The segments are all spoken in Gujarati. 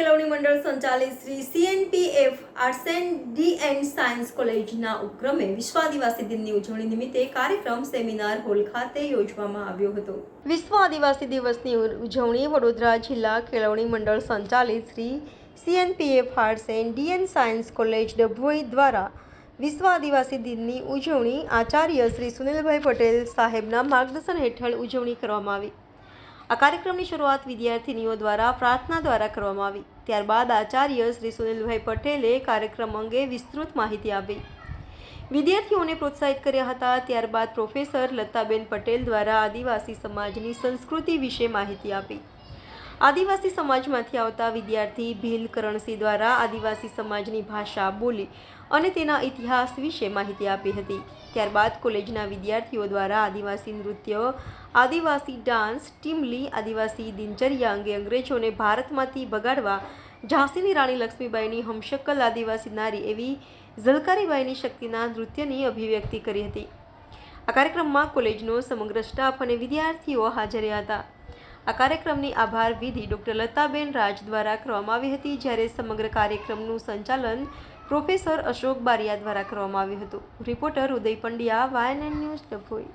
કેળવણી મંડળ સંચાલિત Shri CNPF arts and D science કોલેજના ઉપક્રમે વિશ્વ આદિવાસી દિનની ઉજવણી નિમિત્તે કાર્યક્રમ સેમિનાર હોલ ખાતે યોજવામાં આવ્યો હતો। વિશ્વ આદિવાસી દિવસની ઉજવણી વડોદરા જિલ્લા કેળવણી મંડળ સંચાલિત Shri CNPF arts and D science college Dabhoi દ્વારા વિશ્વ આદિવાસી દિનની ઉજવણી આચાર્ય શ્રી સુનિલભાઈ પટેલ સાહેબના માર્ગદર્શન હેઠળ ઉજવણી કરવામાં આવી। આ કાર્યક્રમની શરૂઆત વિદ્યાર્થીનીઓ દ્વારા પ્રાર્થના દ્વારા કરવામાં આવી। ત્યારબાદ આચાર્ય શ્રી સુનિલભાઈ પટેલે કાર્યક્રમ અંગે વિસ્તૃત માહિતી આપી, વિદ્યાર્થીઓને પ્રોત્સાહિત કર્યા હતા। ત્યારબાદ પ્રોફેસર લતાબેન પટેલ દ્વારા આદિવાસી સમાજની સંસ્કૃતિ વિશે માહિતી આપી। આદિવાસી સમાજમાંથી આવતા વિદ્યાર્થી ભીલ કરણસિંહ દ્વારા આદિવાસી સમાજની ભાષા, બોલી અને તેના ઇતિહાસ વિશે માહિતી આપી હતી। ત્યારબાદ કોલેજના વિદ્યાર્થીઓ દ્વારા આદિવાસી નૃત્ય, આદિવાસી ડાન્સ, ટીમલી, આદિવાસી દિનચર્યા અંગે અંગ્રેજોને ભારતમાંથી ભગાડવા ઝાંસીની રાણી લક્ષ્મીબાઈની હમશકલ આદિવાસી નારી એવી ઝલકારીબાઈની શક્તિના નૃત્યની અભિવ્યક્તિ કરી હતી। આ કાર્યક્રમમાં કોલેજનો સમગ્ર સ્ટાફ અને વિદ્યાર્થીઓ હાજર રહ્યા હતા। આ કાર્યક્રમની આભાર વિધિ ડોક્ટર લતાબેન રાજ દ્વારા કરવામાં આવી હતી, જ્યારે સમગ્ર કાર્યક્રમનું સંચાલન પ્રોફેસર અશોક બારિયા દ્વારા કરવામાં આવ્યું હતું। Reporter Uday Pandya, YNN news, Dabhoi.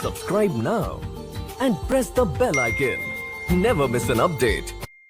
Subscribe now and press the bell icon. Never miss an update.